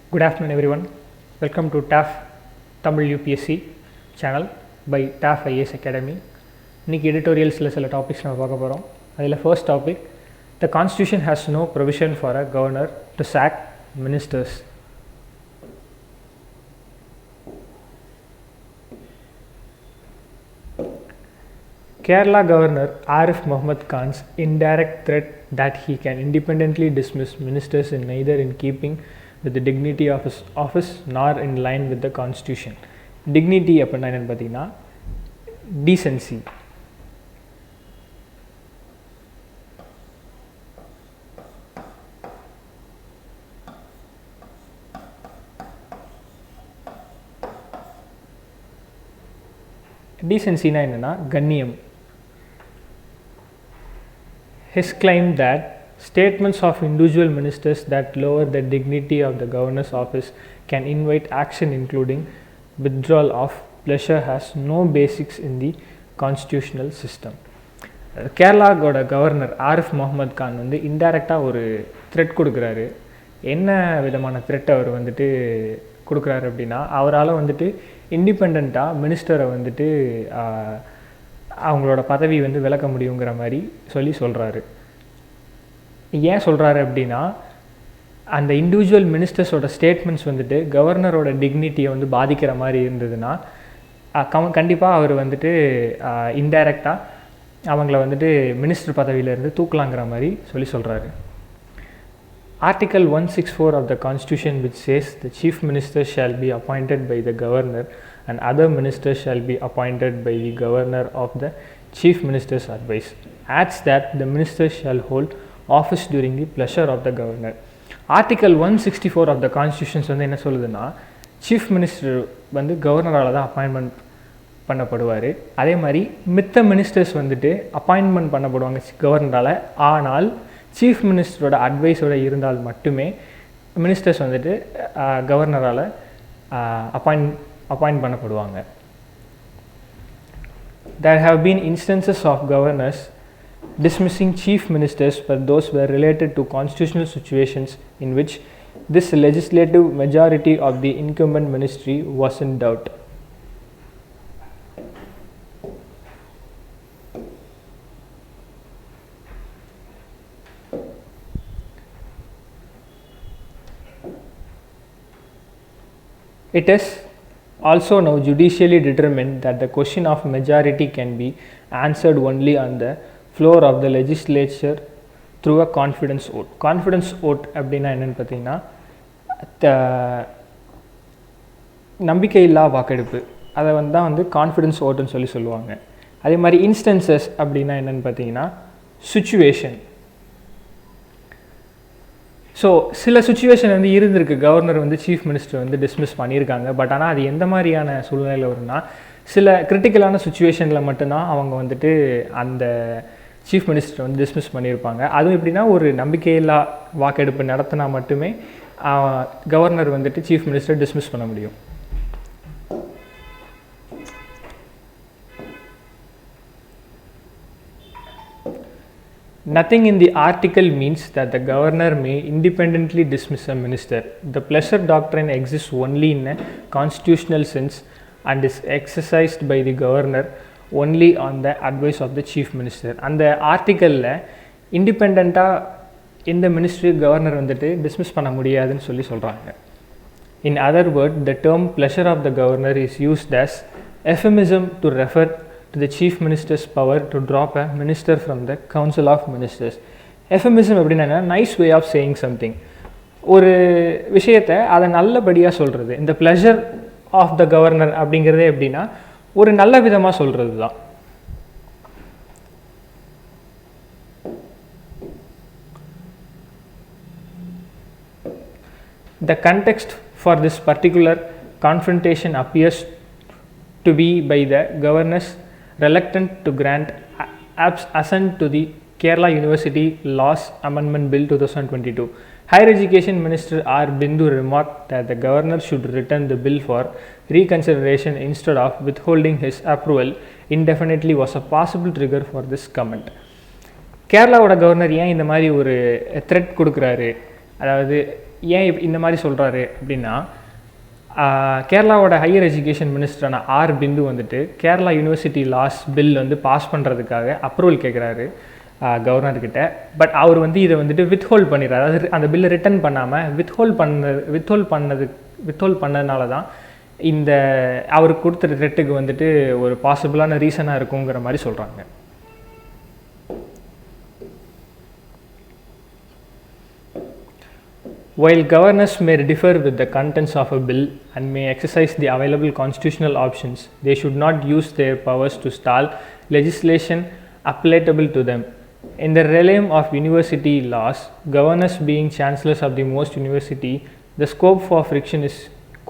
Good afternoon everyone. Welcome to TAF Tamil UPSC channel by TAF IAS Academy. இன்னைக்கு editorialsல சில topics நம்ம பார்க்க போறோம். அதில் first topic, the constitution has no provision for a governor to sack ministers. Kerala Governor Arif Muhammad Khan's indirect threat that he can independently dismiss ministers is neither in keeping with the dignity of his office nor in line with the constitution. Dignity அப்படின்னா என்னன்னு பார்த்தீங்கன்னா decency. Decencyனா என்னன்னா கண்ணியம். His claim that statements of individual ministers that lower the dignity of the governor's office can invite action including withdrawal of pleasure has no basis in the constitutional system. கேரளாவோட governor Arif Mohammed Khan வந்து இன்டைரக்டாக ஒரு thread கொடுக்குறாரு. என்ன விதமான thread அவர் வந்துட்டு கொடுக்குறாரு அப்படின்னா, அவரால் வந்துட்டு இண்டிபெண்ட்டாக மினிஸ்டரை வந்துட்டு அவங்களோட பதவி வந்து விலக்க முடியுங்கிற மாதிரி சொல்கிறாரு. ஏன் சொல்கிறாரு அப்படின்னா, அந்த இண்டிவிஜுவல் மினிஸ்டர்ஸோட ஸ்டேட்மெண்ட்ஸ் வந்துட்டு கவர்னரோட டிக்னிட்டியை வந்து பாதிக்கிற மாதிரி இருந்ததுன்னா கண்டிப்பாக அவர் வந்துட்டு இன்டைரக்டாக அவங்கள வந்துட்டு மினிஸ்டர் பதவியிலேருந்து தூக்கலாங்கிற மாதிரி சொல்கிறாரு. Article 164 of the Constitution, which says the chief minister shall be appointed by the governor and other ministers shall be appointed by the governor of the chief minister's advice, adds that the minister shall hold office during the pleasure of the governor. Article 164 of the Constitution வந்து என்ன சொல்லுதுன்னா, chief minister வந்து கவர்னரால் தான் appointment பண்ணப்படுவார். அதே மாதிரி மித்த ministers வந்துட்டு appointment பண்ணப்படுவாங்க கவர்னரால். ஆனால் சீஃப் மினிஸ்டரோட அட்வைஸோடு இருந்தால் மட்டுமே மினிஸ்டர்ஸ் வந்துட்டு கவர்னரால் appoint பண்ணப்படுவாங்க. There have been instances of governors dismissing chief ministers, but those were related to constitutional situations in which this legislative majority of the incumbent ministry was in doubt. It is also now judicially determined that the question of majority can be answered only on the floor of the legislature through a confidence vote. Confidence vote அப்படின்னா என்னென்னு பார்த்தீங்கன்னா, நம்பிக்கையில்லா வாக்கெடுப்பு, அதை வந்து confidence ஓட்டுன்னு சொல்லுவாங்க. அதே மாதிரி இன்ஸ்டன்சஸ் அப்படின்னா என்னென்னு பார்த்தீங்கன்னா சுச்சுவேஷன். ஸோ சில சுச்சுவேஷன் வந்து இருந்திருக்கு, கவர்னர் வந்து சீஃப் மினிஸ்டர் வந்து டிஸ்மிஸ் பண்ணியிருக்காங்க. பட் ஆனால் அது எந்த மாதிரியான சூழ்நிலையில் வரும்னா, சில கிரிட்டிக்கலான சுச்சுவேஷனில் மட்டும்தான் அவங்க வந்துட்டு அந்த சீஃப் மினிஸ்டர் வந்து டிஸ்மிஸ் பண்ணியிருப்பாங்க. அதுவும் எப்படின்னா, ஒரு நம்பிக்கையில்லா வாக்கெடுப்பு நடத்தினா மட்டுமே கவர்னர் வந்துட்டு சீஃப் மினிஸ்டர் டிஸ்மிஸ் பண்ண முடியும். Nothing in the article means that the governor may independently dismiss a minister. The pleasure doctrine exists only in a constitutional sense and is exercised by the governor only on the advice of the chief minister. அந்த ஆர்டிக்கலில் இண்டிபெண்ட்டாக இந்த ministry governor வந்துட்டு dismiss பண்ண முடியாதுன்னு சொல்கிறாங்க. In other words, the term pleasure of the governor is used as euphemism to refer to the chief minister's power to drop a minister from the council of ministers. Euphemism அப்படின்னா nice way of saying something. ஒரு விஷயத்தை அதை நல்லபடியாக சொல்கிறது. இந்த pleasure of the governor அப்படிங்கிறதே எப்படின்னா ஒரு நல்ல விதமாக சொல்கிறது தான். The context for this particular confrontation appears to be by the governor's reluctant to grant assent to the Kerala University Laws Amendment Bill 2022. Higher Education Minister R. Bindu remarked that the governor should return the bill for reconsideration instead of withholding his approval indefinitely was a possible trigger for this comment. கேரளாவோட governor ஏன் இந்த மாதிரி ஒரு thread கொடுக்குறாரு, அதாவது ஏன் இந்த மாதிரி சொல்கிறாரு அப்படின்னா, கேரளாவோட ஹையர் எஜுகேஷன் மினிஸ்டரான ஆர் பிந்து வந்துட்டு கேரளா யூனிவர்சிட்டி லாஸ் பில் வந்து பாஸ் பண்ணுறதுக்காக அப்ரூவல் கேட்குறாரு கவர்னர்கிட்ட. பட் அவர் வந்து இதை வந்துட்டு வித்ஹோல்ட் பண்ணிடுறாரு. அதாவது அந்த பில்லை ரிட்டன் பண்ணாமல் வித்ஹோல்ட் பண்ணதுனால தான் இந்த அவருக்கு கொடுத்த த்ரெட்டுக்கு வந்துட்டு ஒரு பாசிபிளான ரீசனாக இருக்குங்கிற மாதிரி சொல்கிறாங்க. While governors may differ with the contents of a bill and may exercise the available constitutional options, they should not use their powers to stall legislation applicable to them. In the realm of university laws, governors being chancellors of the most university, the scope for friction is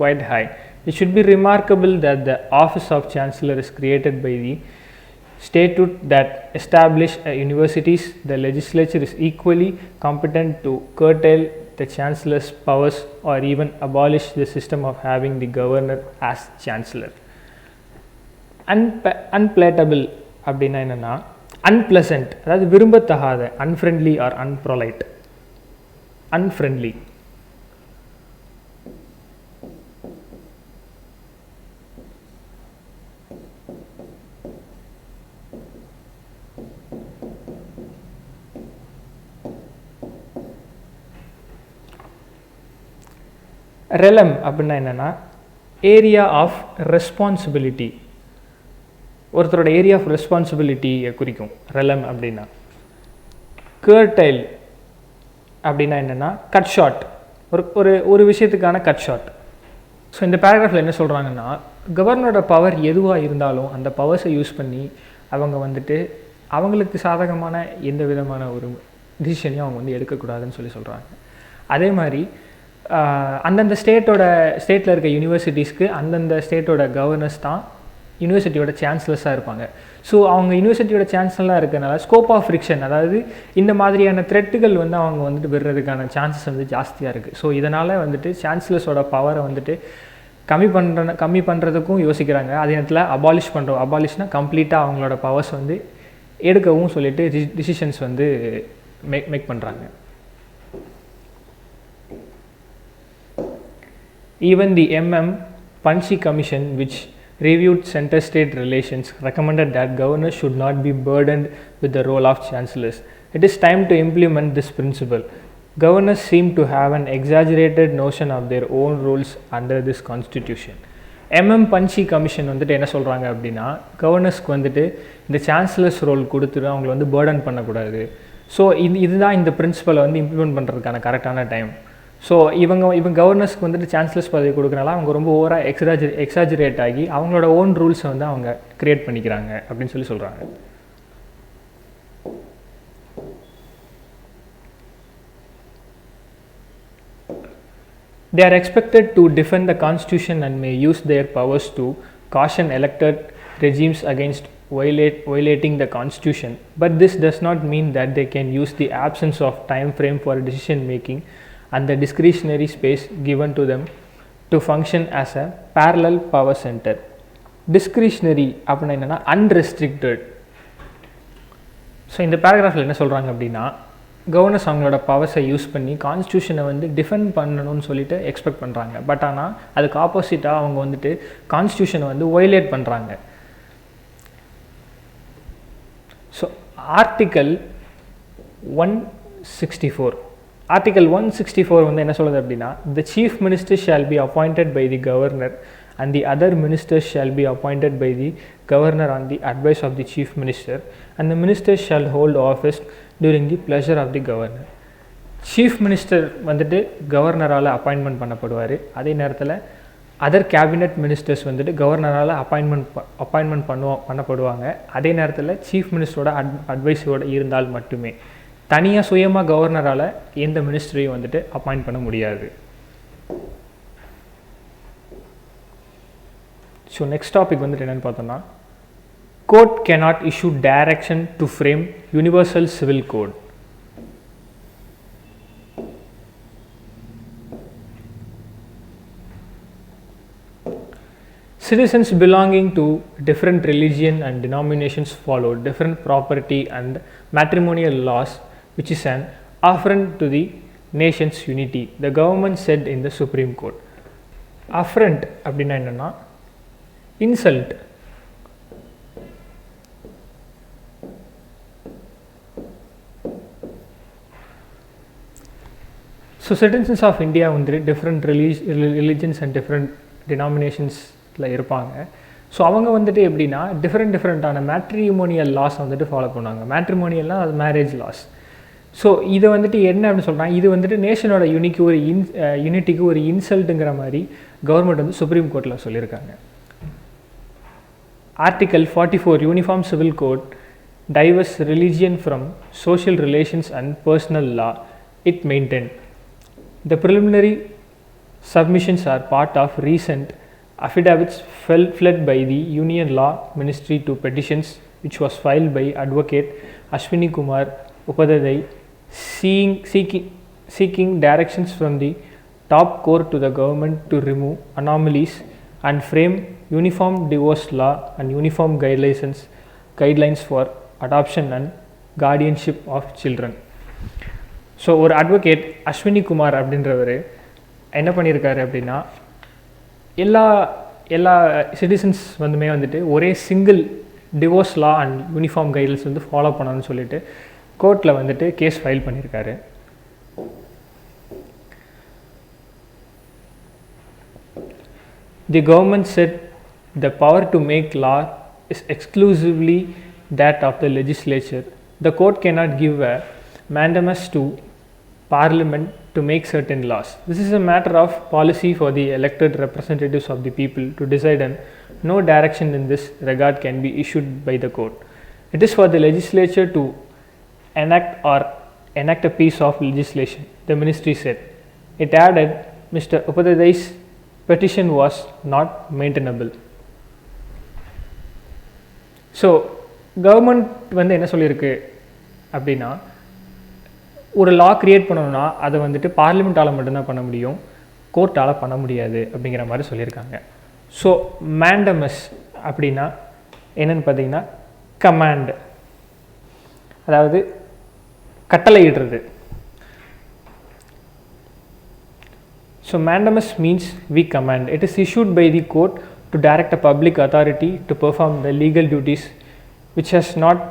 quite high. It should be remarkable that the office of chancellor is created by the statute that establish universities. The legislature is equally competent to curtail the chancellor's powers or even abolish the system of having the governor as chancellor. Unpalatable அப்படின்னா என்னென்னா unpleasant, அதாவது விரும்பத்தகாத, unfriendly or unpolite. Unfriendly. ரெலம் அப்படின்னா என்னென்னா area of responsibility. ஒருத்தரோட area of ரெஸ்பான்சிபிலிட்டியை குறிக்கும் ரெலம் அப்படின்னா. கர்டைல் அப்படின்னா என்னென்னா கட் ஷார்ட், ஒரு விஷயத்துக்கான கட் ஷார்ட். ஸோ இந்த பேராகிராஃபில் என்ன சொல்கிறாங்கன்னா, கவர்னரோட பவர் எதுவாக இருந்தாலும் அந்த பவர்ஸை யூஸ் பண்ணி அவங்க வந்துட்டு அவங்களுக்கு சாதகமான எந்த விதமான ஒரு டிசிஷனையும் அவங்க வந்து எடுக்கக்கூடாதுன்னு சொல்கிறாங்க. அதே மாதிரி அந்தந்த ஸ்டேட்டில் இருக்க யூனிவர்சிட்டிஸ்க்கு அந்தந்த ஸ்டேட்டோட கவர்னர்ஸ் தான் யூனிவர்சிட்டியோட சான்சலர்ஸாக இருப்பாங்க. ஸோ அவங்க யூனிவர்சிட்டியோட சான்சலராக இருக்கிறனால ஸ்கோப் ஆஃப் ஃப்ரிக்ஷன், அதாவது இந்த மாதிரியான த்ரெட்டுகள் வந்து அவங்க வந்துட்டு விடுறதுக்கான சான்சஸ் வந்து ஜாஸ்தியாக இருக்குது. ஸோ இதனால் வந்துட்டு சான்சலர்ஸோட பவரை வந்துட்டு கம்மி பண்ணுறதுக்கும் யோசிக்கிறாங்க. அதே நேரத்தில் அபாலிஷ்னால் கம்ப்ளீட்டாக அவங்களோட பவர்ஸ் வந்து எடுக்கவும் சொல்லிட்டு டிசிஷன்ஸ் வந்து மேக் பண்ணுறாங்க. Even the Pansy Commission, which reviewed center-state relations, recommended that governors should not be burdened with the role of chancellors. It is time to implement this principle. Governors seem to have an exaggerated notion of their own roles under this constitution. Pansy Commission வந்துட்டு என்ன சொல்கிறாங்க அப்படின்னா, கவர்னர்ஸ்க்கு வந்துட்டு இந்த chancellors role கொடுத்துட்டு அவங்களை வந்து burden பண்ணக்கூடாது. ஸோ இதுதான் இந்த பிரின்சிபலை வந்து இம்ப்ளிமெண்ட் பண்ணுறதுக்கான கரெக்டான டைம். ஸோ இவங்க கவர்னர்ஸ்க்கு வந்துட்டு சான்சலர்ஸ் பதவி கொடுக்கறனால அவங்க ரொம்ப ஓவராக எக்ஸாஜரேட் ஆகி அவங்களோட ஓன் ரூல்ஸை வந்து அவங்க க்ரியேட் பண்ணிக்கிறாங்க அப்படின்னு சொல்கிறாங்க. They are expected to defend the constitution and may use their powers to caution elected regimes against violating the constitution, but this does not mean that they can use the absence of time frame for decision making and the discretionary space given to them to function as a parallel power center. Discretionary அப்படின்னா என்னென்னா unrestricted. So இந்த பேராகிராஃபில் என்ன சொல்கிறாங்க அப்படின்னா, governors அவங்களோட பவர்ஸை use பண்ணி கான்ஸ்டியூஷனை வந்து defend பண்ணணும்னு சொல்லிட்டு எக்ஸ்பெக்ட் பண்ணுறாங்க. பட் ஆனால் அதுக்கு ஆப்போசிட்டாக அவங்க வந்துட்டு கான்ஸ்டியூஷனை வந்து வயலேட் பண்ணுறாங்க. ஸோ ஆர்டிக்கல் 164 Article 164 வந்து என்ன சொல்லுது அப்படின்னா, the chief minister shall be appointed by the governor and the other ministers shall be appointed by the governor on the advice of the chief minister and the ministers shall hold office during the pleasure of the governor. Chief minister வந்துட்டு கவர்னரால் appointment பண்ணப்படுவார். அதே நேரத்தில் other cabinet ministers வந்துட்டு கவர்னரால் appointment பண்ணப்படுவாங்க. அதே நேரத்தில் chief மினிஸ்டரோட அட்வைஸோடு இருந்தால் மட்டுமே. தனியாக சுயமாக கவர்னரால் எந்த மினிஸ்டரையும் வந்துட்டு அப்பாயிண்ட் பண்ண முடியாது. ஸோ நெக்ஸ்ட் டாபிக் வந்துட்டு என்னென்னு பார்த்தோம்னா, court cannot issue direction to frame universal civil code. Citizens belonging to different religion and denominations follow different property and matrimonial laws, which is an affront to the nation's unity, the government said in the Supreme Court. Affront அப்படின்னா என்னன்னா insult. So citizens of India வந்து different religions and different denominationsல இருப்பாங்க. So அவங்க வந்துட்டு எப்படின்னா டிஃப்ரெண்ட்டான matrimonial loss வந்துட்டு follow பண்ணுவாங்க. மேட்ரிமோனியல்னால் அது மேரேஜ் லாஸ். ஸோ இதை வந்துட்டு என்ன அப்படின்னு சொல்கிறாங்க, இது வந்துட்டு நேஷனோட யூனிட்டிக்கு ஒரு இன்சல்ட்டுங்கிற மாதிரி கவர்மெண்ட் வந்து சுப்ரீம் கோர்ட்டில் சொல்லியிருக்காங்க. Article 44 Uniform Civil Code diverse religion from social relations and personal law. It maintained the preliminary submissions are part of recent affidavits fled by the Union Law Ministry to petitions which was filed by Advocate Ashwini Kumar Upadhyay seeking directions from the top court to the government to remove anomalies and frame uniform divorce law and uniform guidelines for adoption and guardianship of children. So ஒரு advocate Ashwini Kumar அப்படின்றவர் என்ன பண்ணியிருக்காரு அப்படின்னா எல்லா citizens வந்துட்டு ஒரே single divorce law and uniform guidelines வந்து follow பண்ணணும்னு சொல்லிட்டு கோர்ட்டில் வந்துட்டு கேஸ் ஃபைல் பண்ணியிருக்காரு. The government said the power to make law is exclusively that of the legislature. The court cannot give a mandamus to Parliament to make certain laws. This is a matter of policy for the elected representatives of the people to decide, and no direction in this regard can be issued by the court. It is for the legislature to enact a piece of legislation, the ministry said. It added Mr. Upadhyay's petition was not maintainable. So government வந்து என்ன சொல்லியிருக்கு அப்படின்னா, ஒரு லா create பண்ணணும்னா அதை வந்துட்டு பார்லிமெண்ட்டால் மட்டும்தான் பண்ண முடியும், கோர்ட்டால் பண்ண முடியாது அப்படிங்கிற மாதிரி சொல்லியிருக்காங்க. ஸோ மேண்டமஸ் அப்படின்னா என்னென்னு பார்த்தீங்கன்னா கமாண்ட், அதாவது கட்டளையிடுறது. So mandamus means we command. It is issued by the court to direct a public authority to perform the legal duties which has not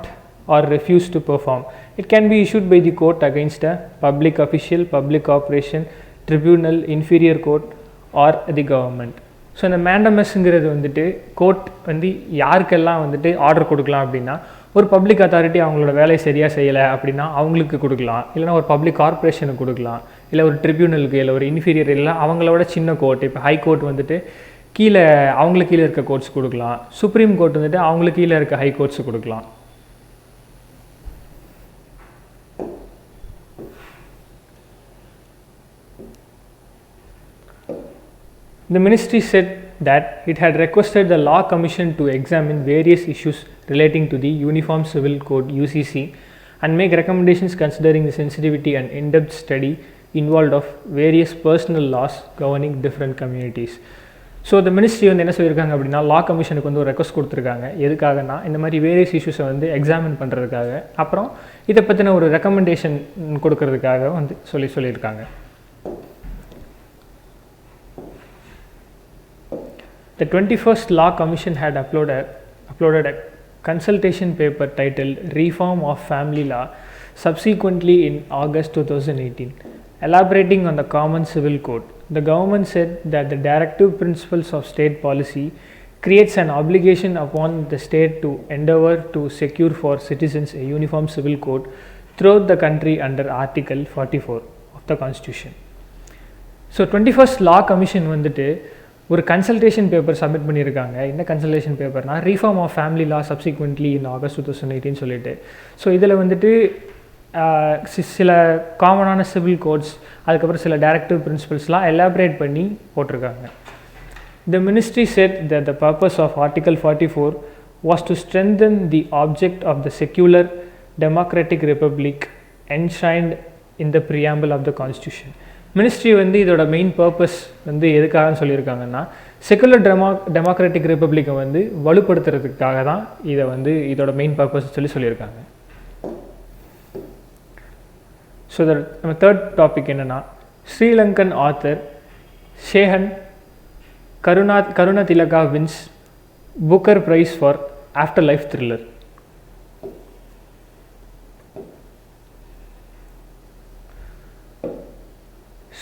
or refused to perform. It can be issued by the court against a public official, public corporation, tribunal, inferior court or the government. So இந்த மேண்டமஸ்ங்கிறது வந்துட்டு court வந்து யாருக்கெல்லாம் வந்துட்டு order கொடுக்கலாம் அப்படின்னா, ஒரு public authority அவங்களோட வேலையை சரியாக செய்யலை அப்படின்னா அவங்களுக்கு கொடுக்கலாம், இல்லைனா ஒரு பப்ளிக் கார்பரேஷனுக்கு கொடுக்கலாம், இல்லை ஒரு ட்ரிபியூனலுக்கு, இல்லை ஒரு இன்ஃபீரியர், இல்லை அவங்களோட சின்ன கோர்ட். இப்போ ஹை கோர்ட் வந்துட்டு கீழே அவங்களுக்கு கீழே இருக்க கோர்ட்ஸ் கொடுக்கலாம், சுப்ரீம் கோர்ட் வந்துட்டு அவங்களுக்கு கீழே இருக்க ஹை கோர்ட்ஸ் கொடுக்கலாம். The ministry said that it had requested the Law Commission to examine various issues relating to the Uniform Civil Code (UCC) and make recommendations considering the sensitivity and in-depth study involved of various personal laws governing different communities. So இந்த ministry வந்து என்ன சொல்லியிருக்காங்க அப்படின்னா, லா கமிஷனுக்கு வந்து ஒரு request கொடுத்துருக்காங்க. எதுக்காகனா இந்த மாதிரி வேரியஸ் இஷ்யூஸை வந்து எக்ஸாமின் பண்ணுறதுக்காக, அப்புறம் இதை பற்றின ஒரு ரெக்கமெண்டேஷன் கொடுக்கறதுக்காக வந்து சொல்லியிருக்காங்க. The 21st Law Commission had uploaded a consultation paper titled Reform of Family Law subsequently in August 2018, elaborating on the Common Civil Code. The government said that the directive principles of state policy creates an obligation upon the state to endeavor to secure for citizens a uniform civil code throughout the country under Article 44 of the Constitution. So 21st Law Commission வந்துட்டு ஒரு consultation paper submit பண்ணியிருக்காங்க. என்ன consultation பேப்பர்னால் reform of family law subsequently in August 2018 சொல்லிட்டு. So இதில் வந்துட்டு சில காமனான சிவில் கோட்ஸ், அதுக்கப்புறம் சில டைரக்டிவ் பிரின்சிபல்ஸ்லாம் எலாபரேட் பண்ணி போட்டிருக்காங்க. The ministry said that the purpose of Article 44 was to strengthen the object of the secular democratic republic enshrined in the preamble of the Constitution. Ministry வந்து இதோட மெயின் பர்பஸ் வந்து எதுக்காகன்னு சொல்லியிருக்காங்கன்னா, secular democratic ரிப்பப்ளிக்கை வந்து வலுப்படுத்துறதுக்காக தான் இதை வந்து இதோட மெயின் பர்பஸ் சொல்லியிருக்காங்க. ஸோ நம்ம தேர்ட் டாபிக் என்னென்னா Sri Lankan author ஷேஹன் கருணதிலகா wins Booker prize for after life thriller.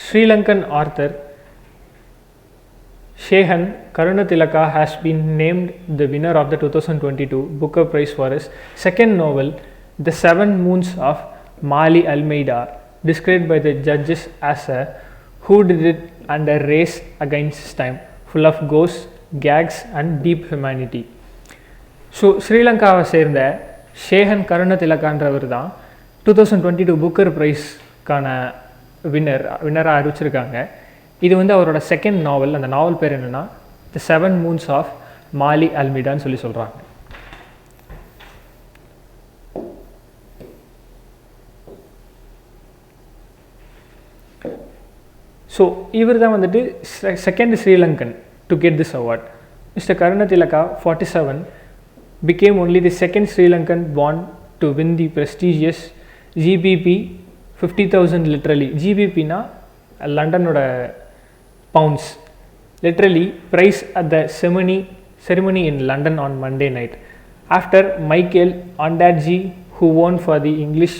Sri Lankan author Shehan Karunatilaka has been named the winner of the 2022 Booker Prize for his second novel, The Seven Moons of Mali Almeida, described by the judges as a whodunit and a race against time, full of ghosts, gags and deep humanity. So ஸ்ரீலங்காவை சேர்ந்த ஷேஹன் கருணதிலகான்றவர் தான் 2022 Booker ப்ரைஸ்க்கான வின்னராக அறிவிச்சிருக்காங்க. இது வந்து அவரோட second நாவல். அந்த நாவல் பேர் என்னென்னா தி 7 மூன்ஸ் ஆஃப் மாலி அல்மிடான்னு சொல்லி சொல்கிறாங்க. ஸோ இவர் தான் வந்துட்டு second Sri Lankan to get this award. Mister Karunatilaka 47 became only the second Sri Lankan born to win the prestigious GBP 50,000 literally. GBP na London oda pounds. Literally prize at the ceremony in London on Monday night. After Michael Ondaatje, who won for the English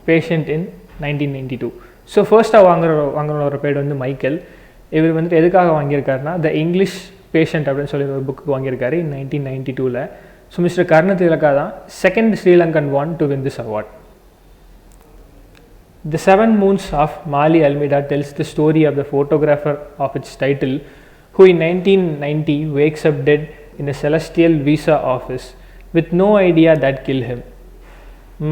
Patient in 1992. So first வாங்குற பேர் வந்து Michael. இவர் வந்துட்டு எதுக்காக வாங்கியிருக்காருன்னா த English patient அப்படின்னு சொல்லி ஒரு book வாங்கியிருக்காரு in 1992. ஸோ மிஸ்டர் கருணதிலகா தான் second Sri Lankan one to win this award. The 7 Moons of Mali Almeida tells the story of the photographer of its title, who in 1990 wakes up dead in a celestial visa office with no idea that killed him.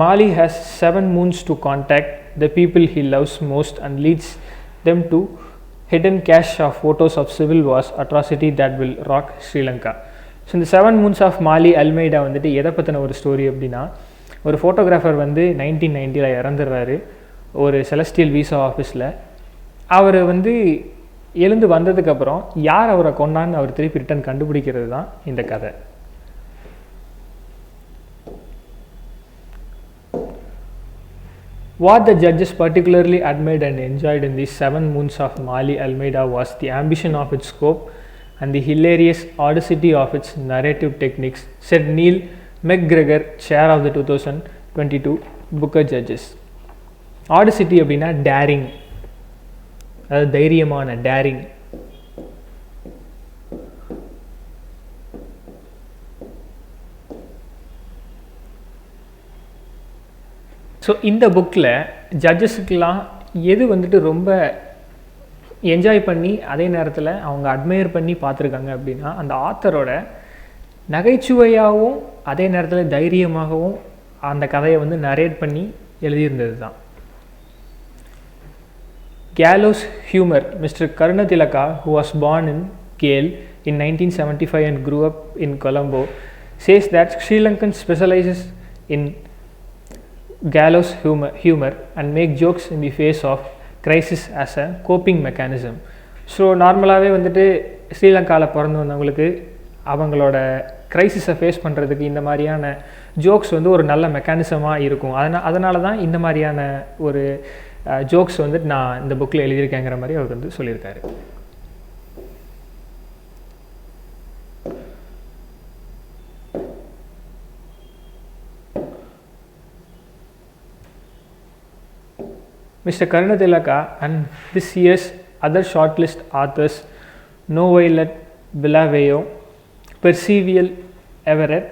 Mali has 7 moons to contact the people he loves most and leads them to hidden cache of photos of civil wars atrocity that will rock Sri Lanka. So இந்த 7 Moons of Mali Almeida வந்துட்டு எதை பற்றின ஒரு story அப்படின்னா, ஒரு photographer வந்து 1990 இறந்துடுறாரு ஒரு celestial visa ஆஃபீஸில். அவர் வந்து எழுந்து வந்ததுக்கப்புறம் யார் அவரை கொண்டான்னு அவர் திருப்பி ரிட்டன் கண்டுபிடிக்கிறது தான் இந்த கதை. What the judges particularly admired and enjoyed in these 7 Moons of Mali Almeida was the ambition of its scope and the hilarious audacity of its narrative techniques, said Neil McGregor, chair of the 2022 Booker judges. Audacity அப்படின்னா daring, அதாவது தைரியமான daring. So இந்த புக்கில் ஜட்ஜஸுக்கெலாம் எது வந்துட்டு ரொம்ப enjoy பண்ணி அதே நேரத்தில் அவங்க அட்மையர் பண்ணி பார்த்துருக்காங்க அப்படின்னா, அந்த ஆத்தரோட நகைச்சுவையாகவும் அதே நேரத்தில் தைரியமாகவும் அந்த கதையை வந்து நரேட் பண்ணி எழுதியிருந்தது தான். Gallows humor. Mr. Karunatilaka, who was born in Gale in 1975 and grew up in Colombo, says that Sri Lankan specializes in gallows humor and make jokes in the face of crisis as a coping mechanism. So நார்மலாகவே வந்துட்டு ஸ்ரீலங்காவில் பிறந்து வந்தவங்களுக்கு அவங்களோட க்ரைசிஸை face பண்ணுறதுக்கு இந்த மாதிரியான jokes வந்து ஒரு நல்ல மெக்கானிசமாக இருக்கும். அதனால தான் இந்த மாதிரியான ஒரு ஜோக்ஸ் வந்துட்டு நான் இந்த புக்கில் எழுதியிருக்கேங்கிற மாதிரி அவர் வந்து சொல்லியிருக்காரு. Mr. Karunatilaka and this year's other shortlist authors, Novelet Bulawayo, Percival Everett,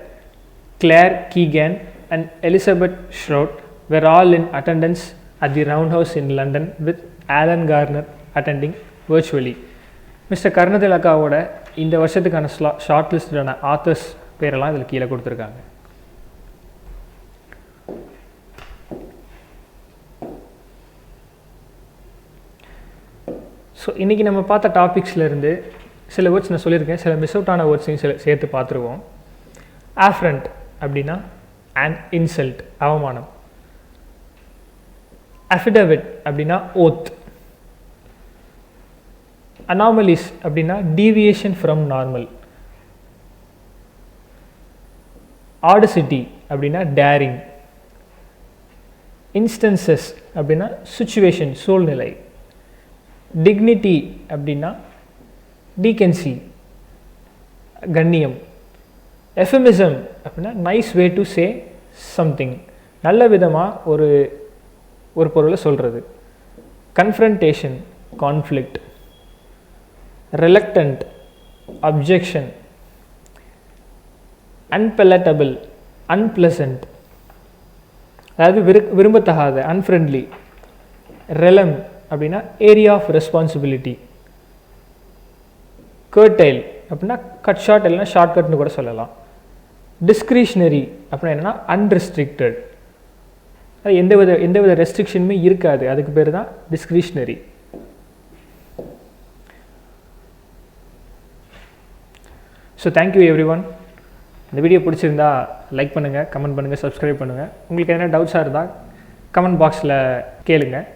Claire Keegan and Elizabeth Shrout were all in attendance at the Roundhouse in London, with Alan Garner attending virtually. Mister கருணதிலகாவோட இந்த வருஷத்துக்கான short லிஸ்டான authors பேரெல்லாம் இதில் கீழே கொடுத்துருக்காங்க. So இன்றைக்கி நம்ம பார்த்த டாபிக்ஸ்லேருந்து சில வேர்ட்ஸ் நான் சொல்லியிருக்கேன், சில மிஸ் அவுட் ஆன வேர்ட்ஸையும் சேர்த்து பார்த்துருவோம். ஆஃப்ரண்ட் அப்படின்னா அண்ட் இன்சல்ட், அவமானம். அஃபிடவிட் அப்படின்னா ஓத். அனாமலிஸ் அப்படின்னா டீவியேஷன் ஃப்ரம் நார்மல். ஆடசிட்டி அப்படின்னா டேரிங். இன்ஸ்டன்சஸ் அப்படின்னா சுச்சுவேஷன், சூழ்நிலை. டிக்னிட்டி அப்படின்னா டீகன்சி, கண்ணியம். எஃபெமிசம் அப்படின்னா nice way to say something, நல்ல விதமாக ஒரு பொருளை சொல்கிறது. கன்ஃப்ரண்டேஷன், கான்ஃப்ளிக்ட். ரெலக்டன்ட், அப்ஜெக்ஷன். அன்பெலட்டபிள், அன்பிளசன்ட், அதாவது விரும்பத்தகாத, அன்ஃப்ரெண்ட்லி. ரெலம் அப்படின்னா ஏரியா ஆஃப் ரெஸ்பான்சிபிலிட்டி. கர்டைல் அப்படின்னா கட் ஷார்ட் இல்லைன்னா ஷார்ட்கட்னு கூட சொல்லலாம். டிஸ்கிரிஷ்னரி அப்படின்னா என்னென்னா அன்ரெஸ்ட்ரிக்டட், அது எந்தவித ரெஸ்ட்ரிக்ஷனுமே இருக்காது, அதுக்கு பேர் தான் discretionary. So thank you everyone. இந்த வீடியோ பிடிச்சிருந்தா லைக் பண்ணுங்கள், கமெண்ட் பண்ணுங்கள், சப்ஸ்கிரைப் பண்ணுங்கள். உங்களுக்கு எதனா டவுட்ஸாக இருந்தால் கமெண்ட் பாக்ஸில் கேளுங்கள்.